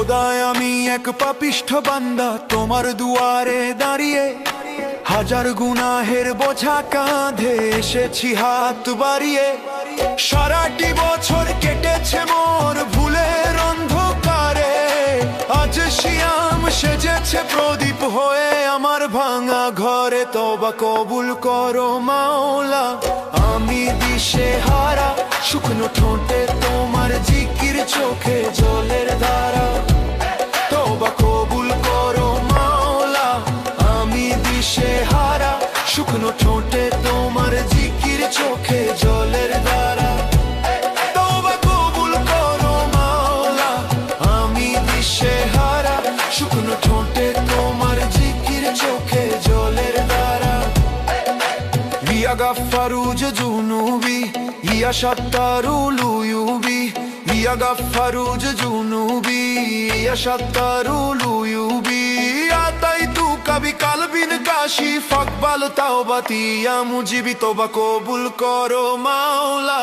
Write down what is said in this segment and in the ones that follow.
খোদায় আমি এক পাপিষ্ঠ বান্দা তোমার দুয়ারে দাঁড়িয়ে, হাজার গুনাহের বোঝা কাঁধে এসেছি হাত বাড়িয়ে। সারাটি বছর কেটেছে মোর ভুলের অন্ধকারে, আজ শিয়াম সেজেছে প্রদীপ হয়ে আমার ভাঙা ঘরে। তওবা কবুল করো মাওলা, আমি দিশেহারা, শুকনো ঠোঁটে তোমার জিকির, চোখে জলের ধারা। তওবা কবুল করো মাওলা, আমি দিশেহারা, শুকনো ঠোঁটে তোমার জিকির, চোখে জলের ধারা। তওবা কবুল করো মাওলা, আমি দিশেহারা, শুকনো ঠোঁটে তোমার জিকির, চোখে জলের ধারা। ইয়া গাফফারুজ জুনুবি, ইয়া সাত্তারুল উয়ুবি, ইয়া গাফফারুজ জুনুবি, ইয়া সাত্তারুল উয়ুবি। আতাইতু কাবি কালবিন কাশি ফাকবাল তাওবাতি ইয়া মুজিবি। তওবা কবুল করো মাওলা,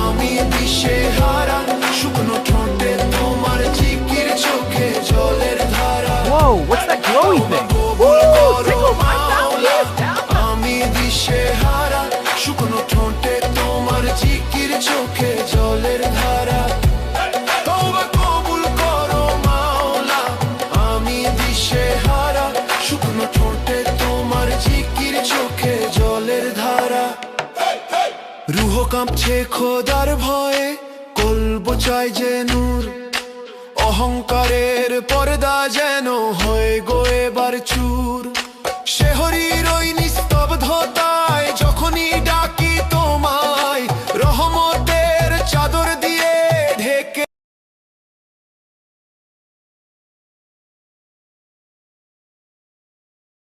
আমি দিশেহারা, শুকনো ঠোঁটে তোমার জিকির, চোখে জলের ধারা। Whoa, what's that glowy thing? কবুল করো Tickle my মাওলা, fountain. আমি দিশেহারা, শুকনো ঠোঁটে তোমার জিকির, চোখে জলের ধারা। তওবা কবুল করো মাওলা, আমি দিশেহারা, শুকনো ঠোঁটে তোমার জিকির, চোখে জলের ধারা। রুহ কাঁপছে খোদার ভয়ে, কলব চাই যে নূর, অহংকারের পর্দা যেন হয় গো এবার চুর।